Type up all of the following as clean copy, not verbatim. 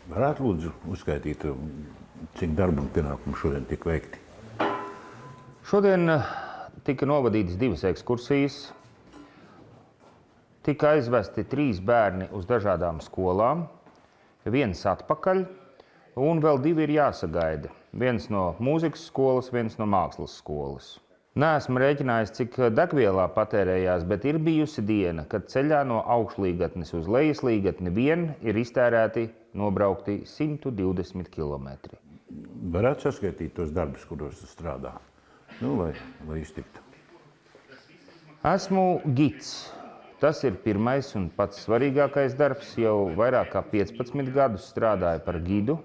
Varētu lūdzu uzskaitīt, cik darba un pienākumu šodien tika veikti? Šodien tika novadītas 2 ekskursijas. Tika aizvesti 3 bērni uz dažādām skolām, 1 atpakaļ, un vēl 2 ir jāsagaida. 1 no mūzikas skolas, 1 no mākslas skolas. Neesmu rēķinājis, cik degvielā patērējās, bet ir bijusi diena, kad ceļā no augšlīgatnes uz lejaslīgatni vien ir iztērēti nobraukti 120 km. Varētu saskaitīt tos darbus, kuros tu strādā, lai iztiktu. Esmu gids. Tas ir pirmais un pats svarīgākais darbs. Jau vairāk kā 15 gadus strādāju par gidu.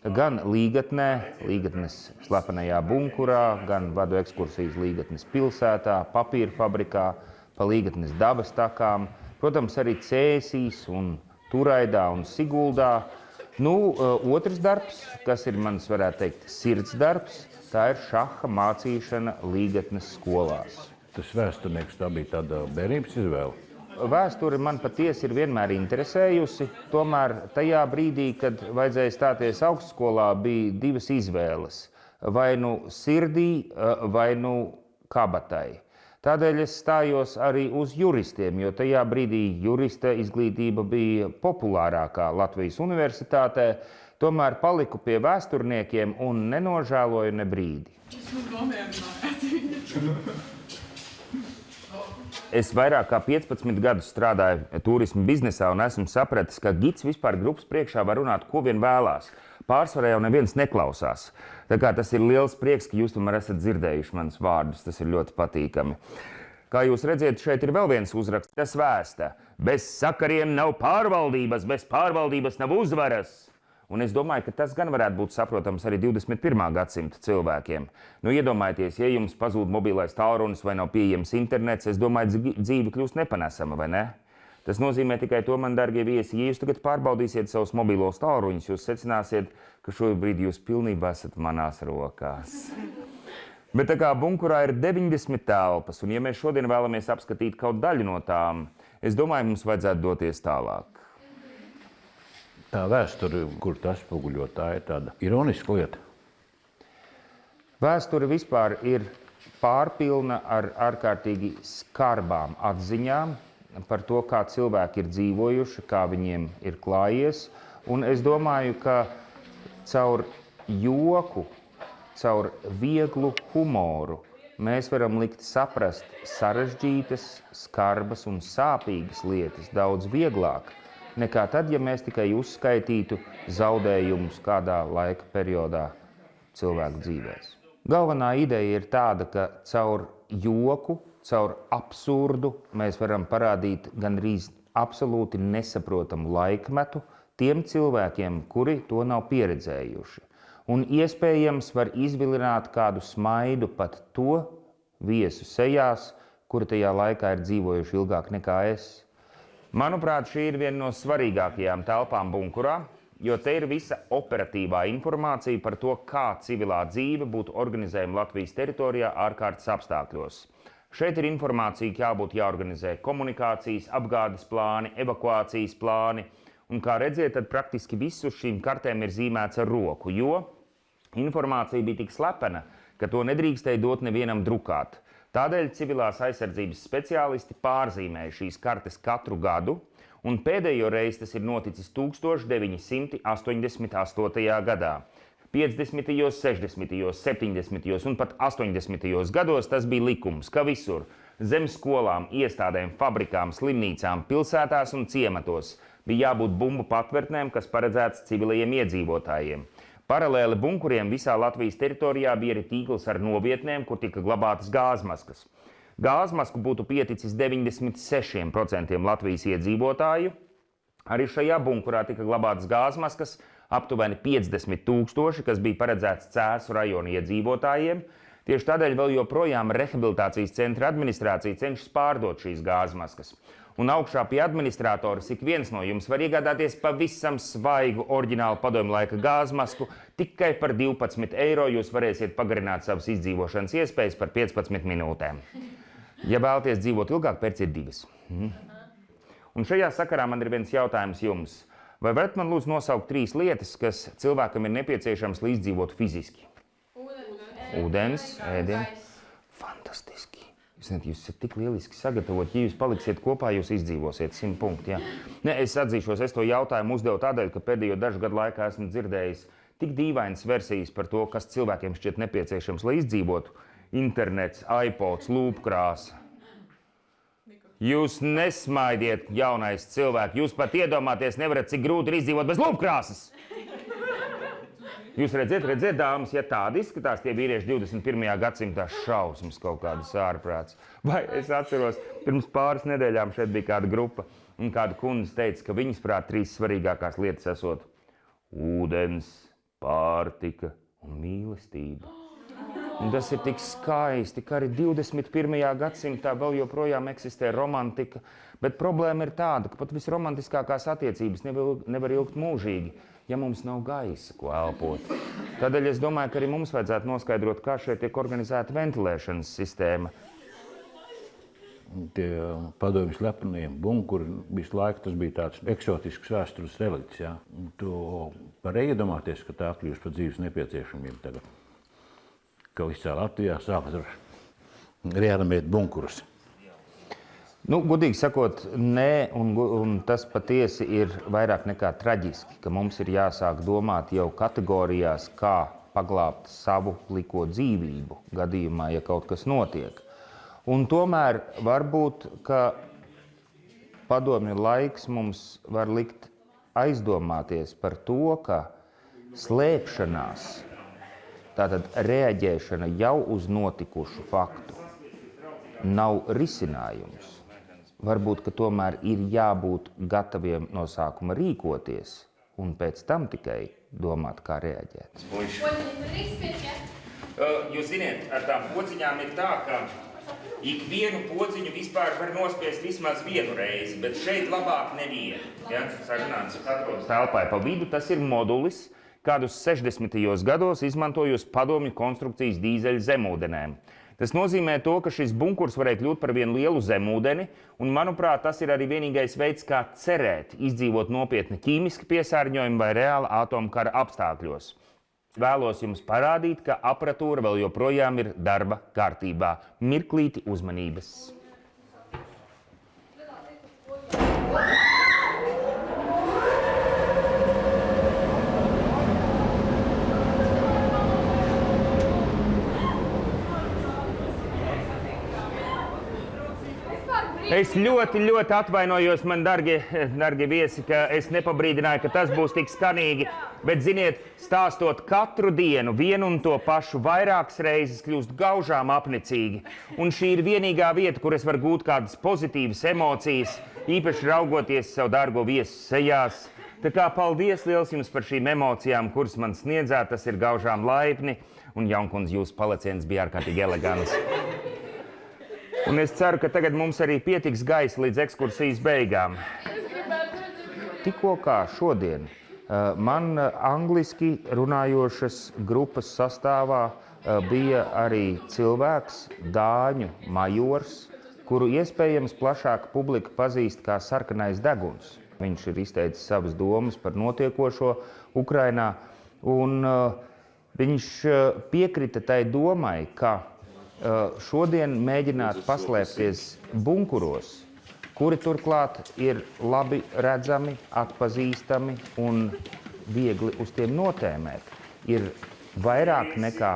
Gan līgatnes slepenajā bunkurā, gan vadu ekskursijas līgatnes pilsētā, papīra fabrikā, pa līgatnes dabas takām, protams, arī Cēsīs un Turaidā un Siguldā. Otrs darbs, kas ir mans, varētu teikt, sirds darbs, tā ir šaha mācīšana līgatnes skolās. Tas vēsturnieks, tā bija tāda bērnības izvēle? Vēsture man patiesi ir vienmēr interesējusi, tomēr tajā brīdī, kad vajadzēja stāties augstskolā, bija 2 izvēles – vai nu sirdī, vai nu kabatai. Tādēļ es stājos arī uz juristiem, jo tajā brīdī jurista izglītība bija populārākā Latvijas universitātē, tomēr paliku pie vēsturniekiem un nenožēloju ne brīdi. Es vairāk kā 15 gadus strādāju turisma biznesā un esmu sapratis, ka gids vispār grupas priekšā var runāt, ko vien vēlās. Pārsvarā jau neviens neklausās. Tā kā tas ir liels prieks, ka jūs tomēr esat dzirdējuši manas vārdus. Tas ir ļoti patīkami. Kā jūs redzat, šeit ir vēl viens uzraksts, kas vēsta. Bez sakariem nav pārvaldības, bez pārvaldības nav uzvaras. Un es domāju, ka tas gan varētu būt saprotams arī 21. gadsimta cilvēkiem. Iedomājieties, ja jums pazūd mobilais tālrunis vai nav pieejams internets, es domāju, dzīve kļūst nepanesama, vai ne? Tas nozīmē tikai to, man dārgie viesi, ja jūs tagad pārbaudīsiet savus mobilos tālruņus, jūs secināsiet, ka šobrīd jūs pilnībā esat manās rokās. Bet tā kā bunkurā ir 90 telpas, un ja mēs šodien vēlamies apskatīt kaut daļu no tām, es domāju, mums vajadzētu doties tālāk. Tā vēsture, kur tas spoguļo, tā ir tāda ironiska lieta. Vēsture vispār ir pārpilna ar ārkārtīgi skarbām atziņām par to, kā cilvēki ir dzīvojuši, kā viņiem ir klājies. Un es domāju, ka caur joku, caur vieglu humoru mēs varam likt saprast sarežģītas, skarbas un sāpīgas lietas daudz vieglāk nekā tad, ja mēs tikai uzskaitītu zaudējumus kādā laika periodā cilvēku dzīvēs. Galvenā ideja ir tāda, ka caur joku, caur absurdu mēs varam parādīt gandrīz absolūti nesaprotamu laikmetu tiem cilvēkiem, kuri to nav pieredzējuši. Un iespējams var izvilināt kādu smaidu pat to viesu sejās, kuri tajā laikā ir dzīvojuši ilgāk nekā es. Manuprāt, šī ir viena no svarīgākajām telpām bunkurā, jo te ir visa operatīvā informācija par to, kā civilā dzīve būtu organizējama Latvijas teritorijā ārkārtas apstākļos. Šeit ir informācija, ka jābūt jāorganizē komunikācijas, apgādes plāni, evakuācijas plāni, un kā redziet, tad praktiski visu šīm kartēm ir zīmēts ar roku, jo informācija bija tik slepena, ka to nedrīkstēja dot nevienam drukāt. Tādēļ civilās aizsardzības speciālisti pārzīmēja šīs kartes katru gadu, un pēdējo reizi tas ir noticis 1988. gadā. 50., 60., 70. un pat 80. gados tas bija likums, ka visur zem skolām, iestādēm, fabrikām, slimnīcām, pilsētās un ciematos bija jābūt bumbu patvērtnēm, kas paredzētas civilajiem iedzīvotājiem. Paralēli bunkuriem visā Latvijas teritorijā bija arī tīkls ar novietnēm, kur tika glabātas gāzmaskas. Gāzmasku būtu pieticis 96% Latvijas iedzīvotāju. Arī šajā bunkurā tika glabātas gāzmaskas aptuveni 50 000, kas bija paredzēts Cēsu rajona iedzīvotājiem. Tieši tādēļ vēl joprojām rehabilitācijas centra administrācija cenšas pārdot šīs gāzmaskas. Un augšā pie administratoras ik viens no jums var iegādāties pavisam svaigu oriģinālu padomju laika gāzmasku. Tikai par 12 eiro jūs varēsiet pagarināt savas izdzīvošanas iespējas par 15 minūtēm. Ja vēlaties dzīvot ilgāk, pērciet 2. Un šajā sakarā man ir viens jautājums jums. Vai varat man lūdzu nosaukt 3 lietas, kas cilvēkam ir nepieciešams, lai izdzīvotu fiziski? Ūdens, ēdiens. Fantastiski. Jūs esat tik lieliski sagatavot, ja jūs paliksiet kopā, jūs izdzīvosiet 100 punkti. Ja? Ne, es atzīšos, es to jautājumu uzdevu tādēļ, ka pēdējo dažu gadu laikā esmu dzirdējis tik dīvainas versijas par to, kas cilvēkiem šķiet nepieciešams, lai izdzīvotu. Internets, iPods, lūpkrāsa. Jūs nesmaidiet, jaunais cilvēki. Jūs pat iedomāties nevarat, cik grūti ir izdzīvot bez lūpkrāsas. Jūs redziet, dāmas, ja tādi izskatās tie vīrieši 21. gadsimtā šausmas kaut kādas ārprāts. Vai es atceros, pirms pāris nedēļām šeit bija kāda grupa, un kāda kundze teica, ka viņas prāt 3 svarīgākās lietas esot ūdens, pārtika un mīlestība. Un tas ir tik skaisti, ka arī 21. gadsimtā vēl joprojām eksistē romantika, bet problēma ir tāda, ka pat visromantiskākās attiecības nevar ilgt mūžīgi, ja mums nav gaisa, ko elpot. Tādēļ es domāju, ka arī mums vajadzētu noskaidrot, kā šeit tiek organizēta ventilēšanas sistēma. Tie padomju slepenie bunkuri visu laiku tas bija tāds eksotisks vēstures relikts. Ja? Tu vari iedomāties, ka tā kļūst par dzīves nepieciešamību tagad. Ka visā Latvijā sākas reanimēt bunkurus. Nu, godīgi sakot, nē, un tas patiesi ir vairāk nekā traģiski, ka mums ir jāsāk domāt jau kategorijās, kā paglābt savu liko dzīvību gadījumā, ja kaut kas notiek. Un tomēr varbūt, ka padomju laiks mums var likt aizdomāties par to, ka slēpšanās, tātad reaģēšana jau uz notikušu faktu, nav risinājums. Varbūt, ka tomēr ir jābūt gataviem no sākuma rīkoties un pēc tam tikai domāt, kā reaģēt. Jūs ziniet, ar tām pociņām ir tā, ka ikvienu pociņu vispār var nospiest vismaz vienu reizi, bet šeit labāk nevienu. Ja? Sarunāts atrodas telpai pa vidu, tas ir modulis, kādus 60. gados izmantojot padomju konstrukcijas dīzeļu zemūdenēm. Tas nozīmē to, ka šis bunkurs varēja kļūt par vienu lielu zemūdeni, un, manuprāt, tas ir arī vienīgais veids, kā cerēt izdzīvot nopietni ķīmiski piesārņojumu vai reāla atomkara apstākļos. Vēlos jums parādīt, ka aparatūra vēl joprojām ir darba kārtībā. Mirklīti uzmanības! Es ļoti atvainojos, man dargie viesi, ka es nepabrīdināju, ka tas būs tik skanīgi, bet, ziniet, stāstot katru dienu vienu un to pašu vairākas reizes kļūst gaužām apnicīgi. Un šī ir vienīgā vieta, kur es varu gūt kādas pozitīvas emocijas, īpaši raugoties savu dārgo viesu sejās. Tā kā paldies liels jums par šīm emocijām, kuras man sniedzāt, tas ir gaužām laipni, un Jaunkundz, jūsu paliciens bija ārkārtīgi elegants. Un es ceru, ka tagad mums arī pietiks gaisa līdz ekskursijas beigām. Tikko kā šodien man angliski runājošas grupas sastāvā bija arī cilvēks, dāņu majors, kuru iespējams plašāka publika pazīst kā sarkanais deguns. Viņš ir izteicis savas domas par notiekošo Ukrainā, un viņš piekrita tai domai, ka šodien mēģināt paslēpties bunkuros, kuri turklāt ir labi redzami, atpazīstami un viegli uz tiem notēmēt, ir vairāk nekā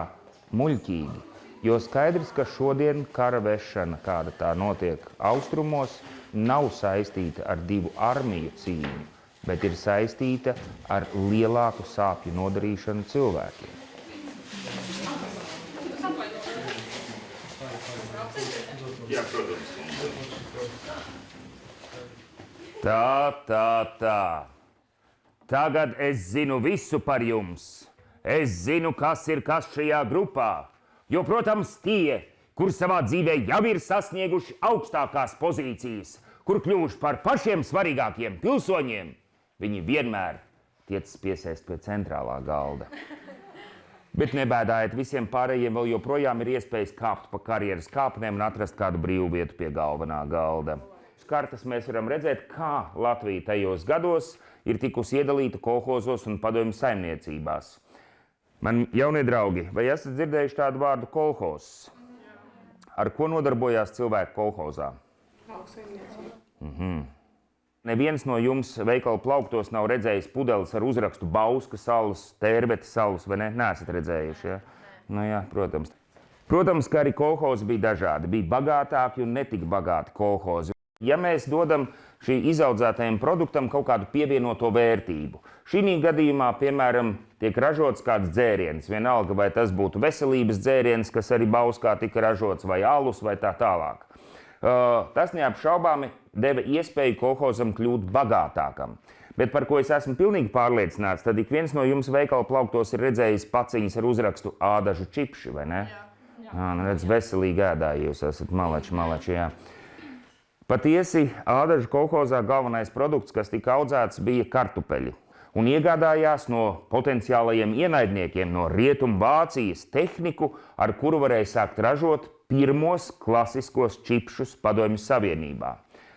muļķīgi. Jo skaidrs, ka šodien kara vešana, kāda tā notiek austrumos, nav saistīta ar 2 armiju cīņu, bet ir saistīta ar lielāku sāpju nodarīšanu cilvēkiem. Jā, protams. Tā. Tagad es zinu visu par jums. Es zinu, kas ir kas šajā grupā. Jo, protams, tie, kur savā dzīvē jau ir sasnieguši augstākās pozīcijas, kur kļuvuši par pašiem svarīgākiem pilsoņiem, viņi vienmēr tiecas piesēst pie centrālā galda. Bet nebēdājiet, visiem pārējiem vēl joprojām ir iespējas kāpt pa karjeras kāpnēm un atrast kādu brīvu vietu pie galvenā galda. kartes mēs varam redzēt, kā Latvija tajos gados ir tikusi iedalīta kolhozos un padomju saimniecībās. Man jaunie draugi, vai esat dzirdējuši tādu vārdu kolhozs? Ar ko nodarbojās cilvēki kolhozā? Neviens no jums veikalu plauktos nav redzējis pudeles ar uzrakstu Bauska salas, Tērbeta salas, vai ne? Neesat redzējuši, ja? Nu jā, protams. Protams, ka arī kolhozi bija dažādi. Bija bagātāki un netik bagāti kolhozi. Ja mēs dodam šī izaudzētajam produktam kaut kādu pievienoto vērtību, šī gadījumā, piemēram, tiek ražots kāds dzēriens, vienalga vai tas būtu veselības dzēriens, kas arī Bauskā tika ražots, vai alus, vai tā tālāk. Tas neapšaubāmi deva iespēju kolhozam kļūt bagātākam. Bet par ko es esmu pilnīgi pārliecināts, tad ik viens no jums veikala plauktos ir redzējis paciņas ar uzrakstu ādažu čipši, vai ne? Nu redz, veselīgi ēdāji, jūs esat malači, jā. Patiesi, ādažu kolhozā galvenais produkts, kas tika audzēts, bija kartupeļi. Un iegādājās no potenciālajiem ienaidniekiem no Rietumu Vācijas tehniku, ar kuru varēja sākt ražot pirmos klasiskos čipšus Padomju Savienībā.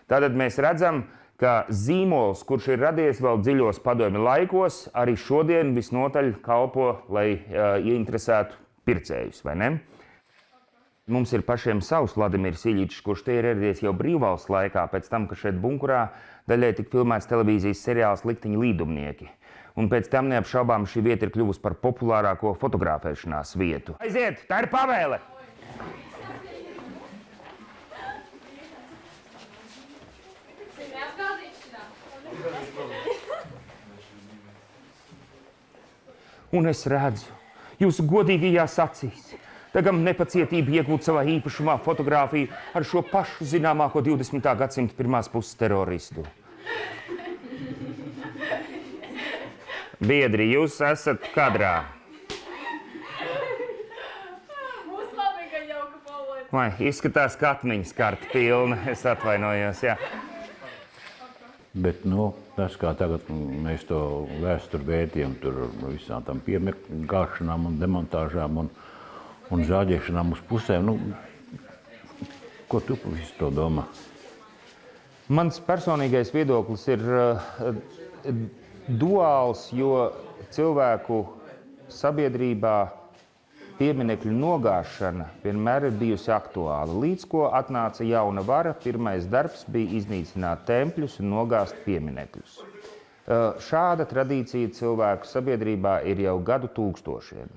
Tātad mēs redzam, ka zīmols, kurš ir radies vēl dziļos padomju laikos, arī šodien visnotaļ kalpo, lai ieinteresētu pircējus, vai ne? Mums ir pašiem savs Vladimirs Iļičs, kurš te ir ieradies jau brīvvalsts laikā, pēc tam, ka šeit bunkurā daļai tika filmēts televīzijas seriāls Likteņa līdumnieki. Un pēc tam neapšaubām šī vieta ir kļuvusi par populārāko fotografēšanās vietu. Aiziet, tā ir pavēle! Un es redzu, jūsu godīgajās acīs, tagad nepacietība iegūt savā īpašumā fotografiju ar šo pašu zināmāko 20. gadsimta pirmās puses teroristu. Biedri, jūs esat kadrā. Mūs labi, ka jauka pavot. Vai, izskatās katmiņas karta pilna, es atvainojos, jā. Bet, tas, kā tagad mēs to vēsturi vērtījam, tur visām tam piemekāšanām un demontāžām un zāģēšanām uz pusēm, ko tu par visu to domā? Mans personīgais viedoklis ir duāls, jo cilvēku sabiedrībā pieminekļu nogāšana vienmēr ir bijusi aktuāla. Līdz ko atnāca jauna vara, pirmais darbs bija iznīcināt tempļus un nogāzt pieminekļus. Šāda tradīcija cilvēku sabiedrībā ir jau gadu tūkstošiem.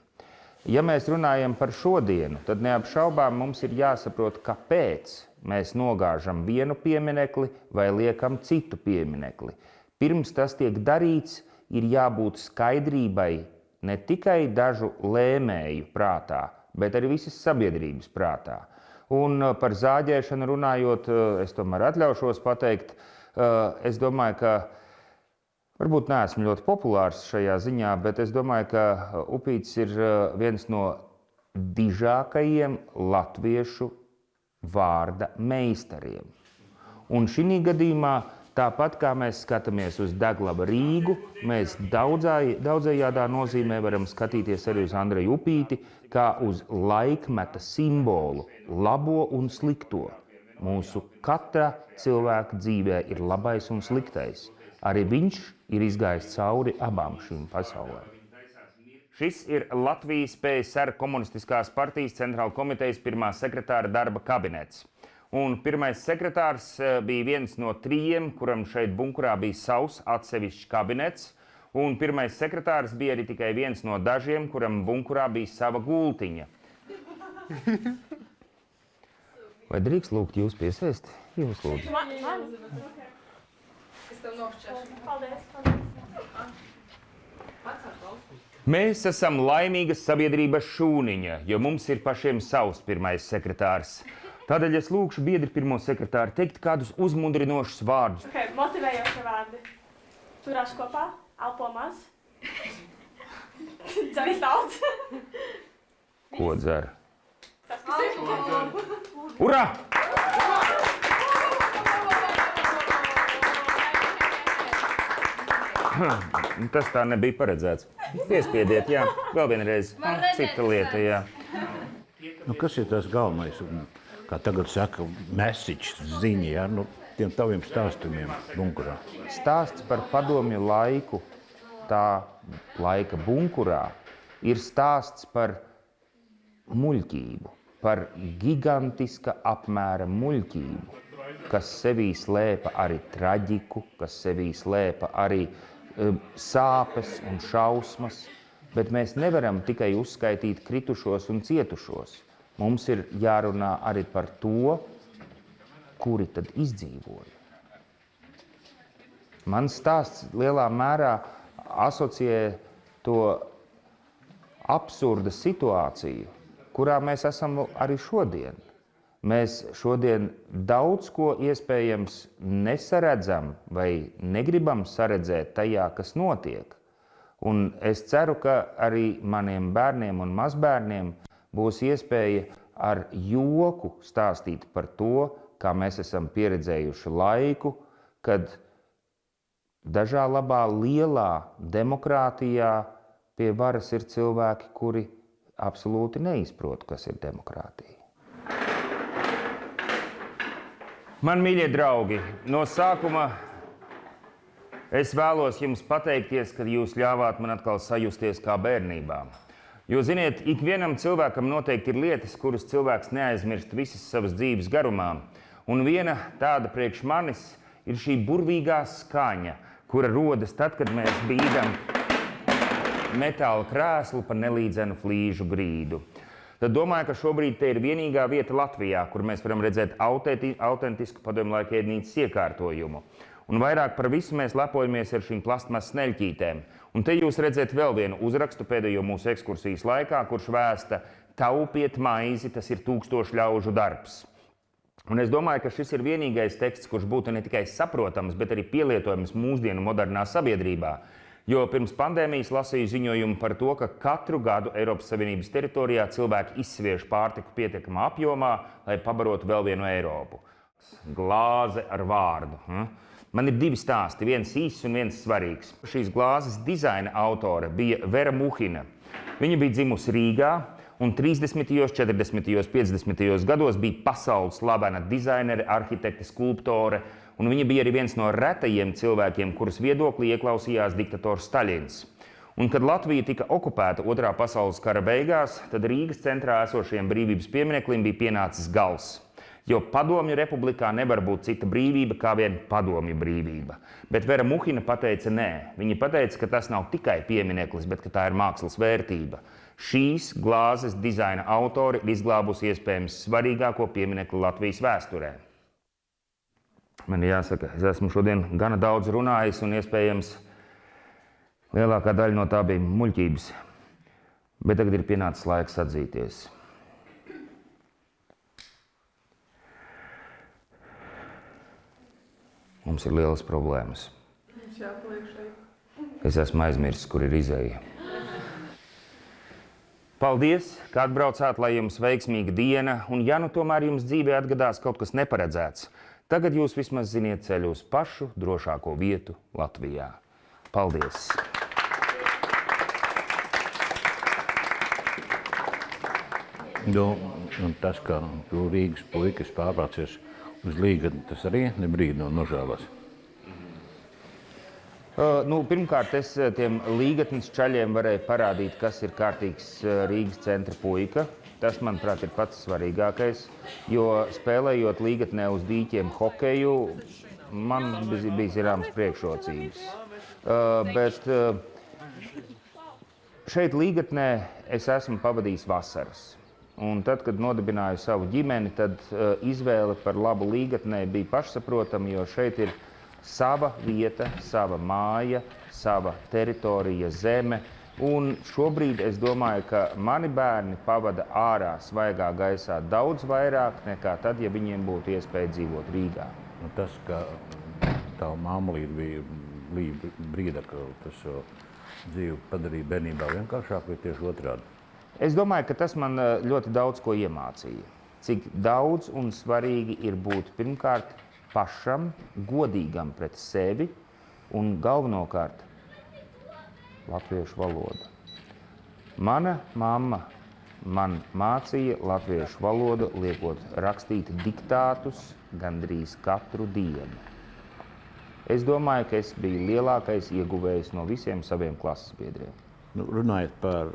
Ja mēs runājam par šodienu, tad neapšaubām mums ir jāsaprot, kāpēc mēs nogāžam vienu pieminekli vai liekam citu pieminekli. Pirms tas tiek darīts, ir jābūt skaidrībai ne tikai dažu lēmēju prātā, bet arī visas sabiedrības prātā. Un par zāģēšanu runājot, es tomēr atļaušos pateikt, es domāju, ka varbūt neesmu ļoti populārs šajā ziņā, bet es domāju, ka upītis ir viens no dižākajiem latviešu vārda meistariem. Un šī gadījumā, tāpat kā mēs skatāmies uz Daglava Rīgu, mēs daudzējādā nozīmē varam skatīties arī uz Andreju Upīti, kā uz laikmeta simbolu, labo un slikto. Mūsu katra cilvēka dzīvē ir labais un sliktais. Arī viņš ir izgājis cauri abām šīm pasaulēm. Šis ir Latvijas PSR Komunistiskās partijas centrāla komitejas pirmā sekretāra darba kabinets. Un pirmais sekretārs bija viens no 3, kuram šeit bunkurā bija savs atsevišķs kabinets. Un pirmais sekretārs bija arī tikai viens no dažiem, kuram bunkurā bija sava gultiņa. Vai drīkst lūgt jūs piesēst? Jūs lūdzu. Man? Es tev nošķēšu. Paldies. Mēs esam laimīgas sabiedrības šūniņa, jo mums ir pašiem savs pirmais sekretārs. Tādēļ es lūkšu biedri pirmo sekretāru teikt kādus uzmundrinošus vārdus. Motivējoši vārdi. Turās kopā, elpo maz. Dzer daudz. Ko dzer? Tas, kas ir. Urā! Tas tā nebija paredzēts. Piespiediet, jā. Vēl vienreiz. Cita lieta, jā. Kas ir tas galvenais? Kā tagad saka, message ziņa, ja? tiem taviem stāstījumiem bunkurā? Stāsts par padomju laiku, tā laika bunkurā, ir stāsts par muļķību, par gigantiska apmēra muļķību, kas sevī slēpa arī traģiku, kas sevī slēpa arī sāpes un šausmas, bet mēs nevaram tikai uzskaitīt kritušos un cietušos. Mums ir jārunā arī par to, kuri tad izdzīvoja. Mans stāsts lielā mērā asociē to absurda situāciju, kurā mēs esam arī šodien. Mēs šodien daudz ko iespējams nesaredzam vai negribam saredzēt tajā, kas notiek. Un es ceru, ka arī maniem bērniem un mazbērniem būs iespēja ar joku stāstīt par to, kā mēs esam pieredzējuši laiku, kad dažā labā lielā demokrātijā pie varas ir cilvēki, kuri absolūti neizprot, kas ir demokrātija. Man, mīļie draugi, no sākuma es vēlos jums pateikties, ka jūs ļāvāt man atkal sajusties kā bērnībā. Jo, ziniet, ikvienam cilvēkam noteikti ir lietas, kuras cilvēks neaizmirst visas savas dzīves garumā. Un viena tāda priekš manis ir šī burvīgā skaņa, kura rodas tad, kad mēs bīdam metāla krēslu pa nelīdzenu flīžu grīdu. Tad domāju, ka šobrīd te ir vienīgā vieta Latvijā, kur mēs varam redzēt autentisku padomjulaika ēdnīcas iekārtojumu. Un vairāk par visu mēs lepojamies ar šīm plastmasas sneļķītēm. Un te jūs redzēt vēl vienu uzrakstu pēdējo mūsu ekskursijas laikā, kurš vēsta: taupiet maizi, tas ir 1000 ļaužu darbs. Un es domāju, ka šis ir vienīgais teksts, kurš būtu ne tikai saprotams, bet arī pielietojams mūsdienu modernā sabiedrībā. Jo pirms pandēmijas lasīju ziņojumu par to, ka katru gadu Eiropas Savienības teritorijā cilvēki izsviež pārtiku pietiekamā apjomā, lai pabarotu vēl vienu Eiropu. Glāze ar vārdu. Man ir divi stāsti, viens īss un viens svarīgs. Šīs glāzes dizaina autore bija Vera Muhina. Viņa bija dzimusi Rīgā un 30., 40., 50. gados bija pasaules slavena dizainere, arhitekte, skulptore, un viņa bija arī viens no retajiem cilvēkiem, kuras viedoklī ieklausījās diktators Staļins. Un, kad Latvija tika okupēta Otrā pasaules kara beigās, tad Rīgas centrā esošajam brīvības piemineklim bija pienācis gals. Jo padomju republikā nevar būt cita brīvība kā vien padomju brīvība. Bet Vera Muhina pateica nē. Viņa pateica, ka tas nav tikai piemineklis, bet ka tā ir mākslas vērtība. Šīs glāzes dizaina autori ir izglābusi iespējams svarīgāko pieminekli Latvijas vēsturē. Man jāsaka, es esmu šodien gana daudz runājis, un iespējams lielākā daļa no tā bija muļķības. Bet tagad ir pienācis laiks atzīties. Mums ir lielas problēmas. Es esmu aizmirsis, kur ir izeja. Paldies, ka atbraucāt, lai jums veiksmīga diena, un ja nu tomēr jums dzīvē atgadās kaut kas neparedzēts, tagad jūs vismaz ziniet ceļu uz pašu drošāko vietu Latvijā. Paldies! Un tas, ka tu Rīgas puikas pārvācies uz Līgatni, tas arī nebrīd no nožēlas. Pirmkārt, es tiem Līgatnes čaļiem varēju parādīt, kas ir kārtīgs Rīgas centra puika. Tas, manuprāt, ir pats svarīgākais, jo spēlējot Līgatnē uz dīķiem hokeju, man bija zināmas priekšrocības. Bet šeit Līgatnē es esmu pavadījis vasaras. Un tad, kad nodibināju savu ģimeni, tad izvēle par labu Līgatnē bija pašsaprotama, jo šeit ir sava vieta, sava māja, sava teritorija, zeme. Un šobrīd es domāju, ka mani bērni pavada ārā svaigā gaisā daudz vairāk nekā tad, ja viņiem būtu iespēja dzīvot Rīgā. Un tas, ka tava mamma bija brīda, ka tas dzīvi padarīja bērnībā vienkāršāk, vai tieši otrādi? Es domāju, ka tas man ļoti daudz ko iemācīja. Cik daudz un svarīgi ir būt pirmkārt pašam, godīgam pret sevi un galvenokārt latviešu valodu. Mana mamma man mācīja latviešu valodu, liekot rakstīt diktātus, gandrīz katru dienu. Es domāju, ka es biju lielākais ieguvējs no visiem saviem klases biedriem. Runājot par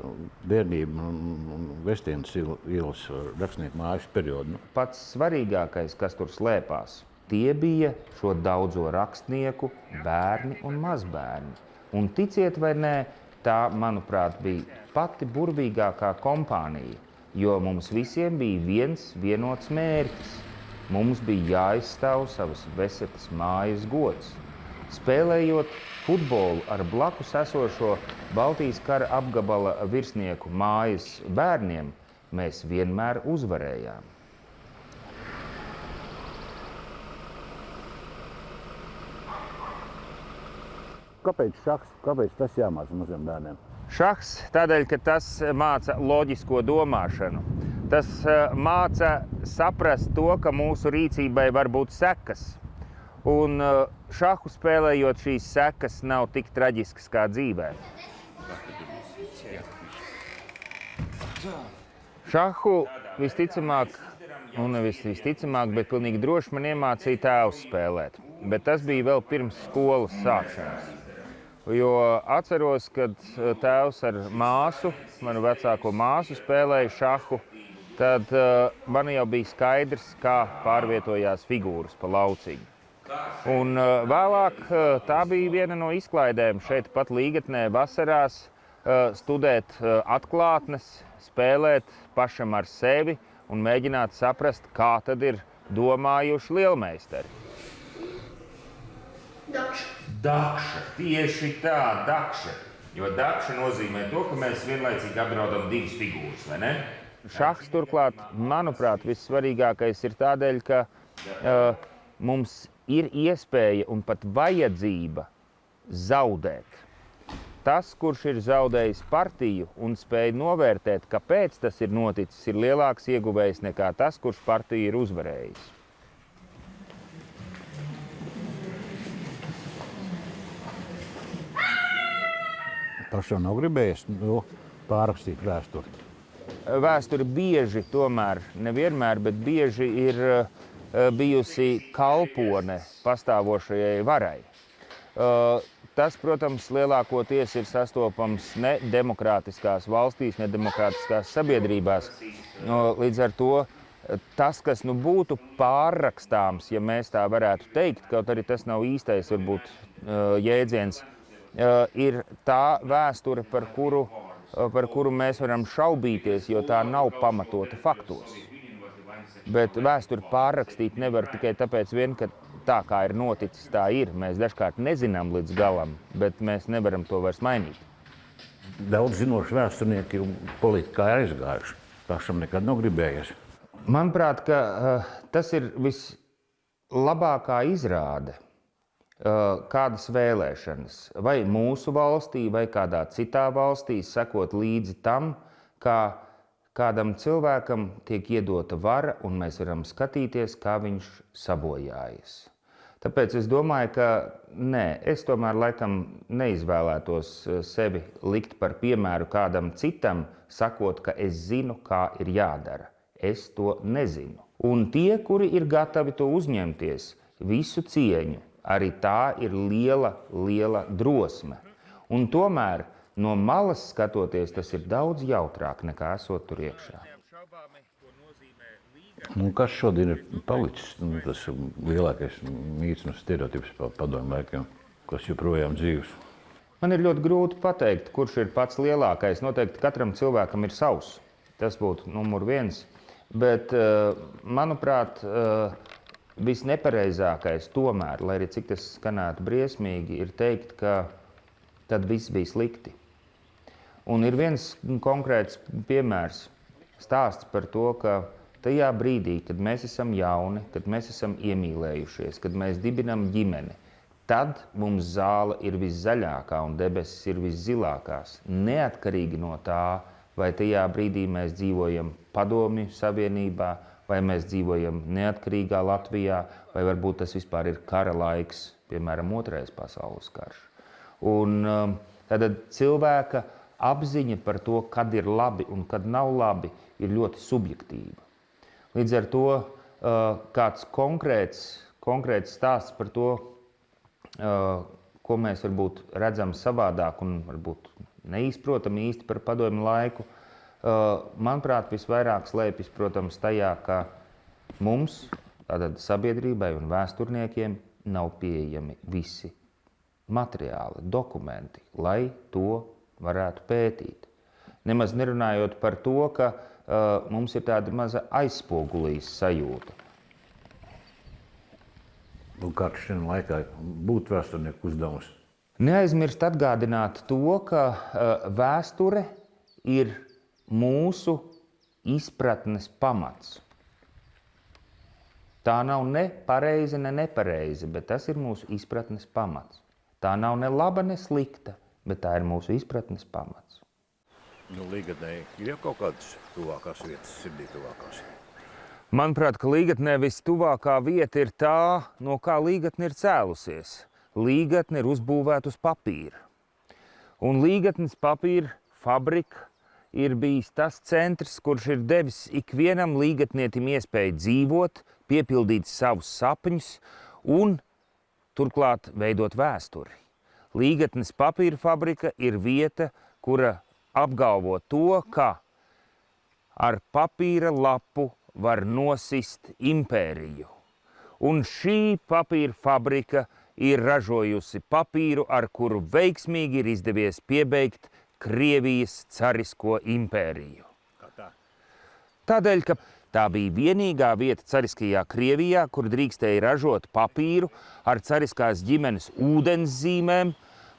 bērnību un Vestienas ielas rakstnieku mājas periodu. Pats svarīgākais, kas tur slēpās, tie bija šo daudzo rakstnieku bērni un mazbērni. Un ticiet vai nē, tā, manuprāt, bija pati burvīgākā kompānija, jo mums visiem bija viens vienots mērķis. Mums bija jāizstāv savas Vesetas mājas gods. Spēlējot futbolu ar blakus esošo Baltijas kara apgabala virsnieku mājas bērniem, mēs vienmēr uzvarējām. Kāpēc šahs? Kāpēc tas jāmāca maziem bērniem? Šahs tādēļ, ka tas māca loģisko domāšanu. Tas māca saprast to, ka mūsu rīcībai var būt sekas. Un šahu spēlējot, šīs sekas nav tik traģiskas kā dzīvē. Šahu visticamāk, un nevis visticamāk, bet pilnīgi droši man iemācīja tēvs spēlēt. Bet tas bija vēl pirms skolas sākšanas. Jo atceros, kad tēvs ar māsu, manu vecāko māsu, spēlēja šahu, tad man jau bija skaidrs, kā pārvietojās figūras pa lauciņu. Un vēlāk tā bija viena no izklaidēm šeit pat Līgatnē vasarās studēt atklātnes, spēlēt pašam ar sevi un mēģināt saprast, kā tad ir domājuši lielmeistari. Dakša, tieši tā, dakša. Jo dakša nozīmē to, ka mēs vienlaicīgi apdraudam divas figūras, vai ne? Šahs turklāt, manuprāt, vissvarīgākais ir tādēļ, ka mums ir iespēja un pat vajadzība zaudēt. Tas, kurš ir zaudējis partiju un spēj novērtēt, kāpēc tas ir noticis, ir lielāks ieguvējs nekā tas, kurš partiju ir uzvarējis. Pašam nav gribējies pārrakstīt vēsturi. Vēsture bieži, tomēr nevienmēr, bet bieži ir bijusi kalpone pastāvošajai varai. Tas, protams, lielākoties ir sastopams ne demokrātiskās valstīs, ne demokrātiskās sabiedrībās. Līdz ar to tas, kas būtu pārrakstāms, ja mēs tā varētu teikt, kaut arī tas nav īstais varbūt jēdziens, ir tā vēsture, par kuru mēs varam šaubīties, jo tā nav pamatota faktos. Bet vēsturi pārrakstīt nevar tikai tāpēc vien, ka tā kā ir noticis, tā ir. Mēs dažkārt nezinām līdz galam, bet mēs nevaram to vairs mainīt. Daudz zinoši vēsturnieki un politikā ir aizgājuši. Pašam nekad nav gribējies. Manuprāt, ka tas ir vislabākā izrāde. Kādas vēlēšanas, vai mūsu valstī, vai kādā citā valstī, sekot līdzi tam, kā kādam cilvēkam tiek iedota vara, un mēs varam skatīties, kā viņš sabojājas. Tāpēc es domāju, ka nē, es tomēr laikam neizvēlētos sevi likt par piemēru kādam citam, sakot, ka es zinu, kā ir jādara. Es to nezinu. Un tie, kuri ir gatavi to uzņemties, visu cieņu, arī tā ir liela, liela drosme. Un tomēr no malas skatoties, tas ir daudz jautrāk nekā esot tur iekšā. Kas šodien ir palicis? Tas lielākais mīts un stereotips padomju laikiem, kas joprojām dzīves. Man ir ļoti grūti pateikt, kurš ir pats lielākais. Noteikti katram cilvēkam ir savs. Tas būtu numur viens. Bet, manuprāt, visnepareizākais tomēr, lai arī cik tas skanētu briesmīgi, ir teikt, ka tad viss bija slikti. Un ir viens konkrēts piemērs, stāsts par to, ka tajā brīdī, kad mēs esam jauni, kad mēs esam iemīlējušies, kad mēs dibinam ģimeni, tad mums zāle ir viszaļākā un debesis ir viszilākās, neatkarīgi no tā, vai tajā brīdī mēs dzīvojam Padomju Savienībā, vai mēs dzīvojam neatkarīgā Latvijā, vai varbūt tas vispār ir kara laiks, piemēram, Otrais pasaules karš. Un tad cilvēka apziņa par to, kad ir labi un kad nav labi, ir ļoti subjektīva. Līdz ar to kāds konkrēts stāsts par to, ko mēs varbūt redzam savādāk un varbūt neizprotam īsti par padomju laiku, manuprāt, visvairāk slēpjas, protams, tajā, ka mums, tātad sabiedrībai un vēsturniekiem, nav pieejami visi materiāli, dokumenti, lai to varētu pētīt. Nemaz nerunājot par to, ka mums ir tāda maza aizspogulīs sajūta. Un kāds šim laikā būtu vēsturnieku uzdevums? Neaizmirst atgādināt to, ka vēsture ir mūsu izpratnes pamats. Tā nav ne pareiza, ne nepareiza, bet tas ir mūsu izpratnes pamats. Tā nav ne laba, ne slikta, bet tā ir mūsu izpratnes pamats. Nu, Līgatnē ir jau kaut kādas tuvākās vietas, sirdī tuvākās. Manuprāt, ka Līgatnē vistuvākā vieta ir tā, no kā Līgatne ir cēlusies. Līgatne ir uzbūvēta uz papīra. Un Līgatnes papīra fabrika ir bijis tas centrs, kurš ir devis ikvienam līgatnietim iespēju dzīvot, piepildīt savus sapņus un turklāt veidot vēsturi. Līgatnes papīra fabrika ir vieta, kura apgalvo to, ka ar papīra lapu var nosist impēriju. Un šī papīra fabrika ir ražojusi papīru, ar kuru veiksmīgi ir izdevies piebeigt Krievijas carisko impēriju. Kā tā? Tādēļ, ka tā bija vienīgā vieta cariskajā Krievijā, kur drīkstēja ražot papīru ar cariskās ģimenes ūdenszīmēm,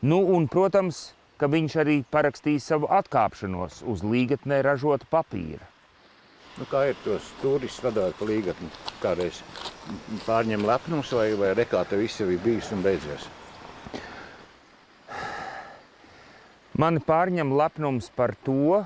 un, protams, ka viņš arī parakstīja savu atkāpšanos uz Līgatnē ražotu papīra. Nu, kā ir tos turists vadot pa Līgatni? Kādreiz pārņem lepnums vai rekā te viss jau ir bijis un beidzies? Mani pārņem lepnums par to,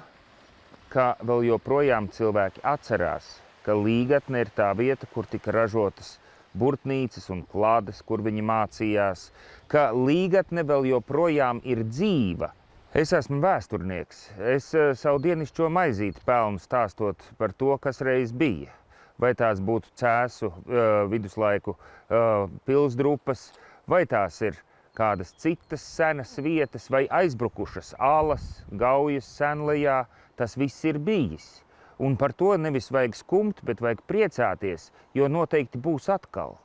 ka vēl joprojām cilvēki atcerās, ka Līgatne ir tā vieta, kur tika ražotas burtnīcas un klādes, kur viņi mācījās, ka Līgatne vēl joprojām ir dzīva. Es esmu vēsturnieks. Es savu dienišķo maizīti pelnu stāstot par to, kas reiz bija. Vai tās būtu Cēsu viduslaiku pilsdrupas, vai tās ir kādas citas senas vietas, vai aizbrukušas alas, gaujas Senlejā, tas viss ir bijis. Un par to nevis vajag skumt, bet vajag priecāties, jo noteikti būs atkal.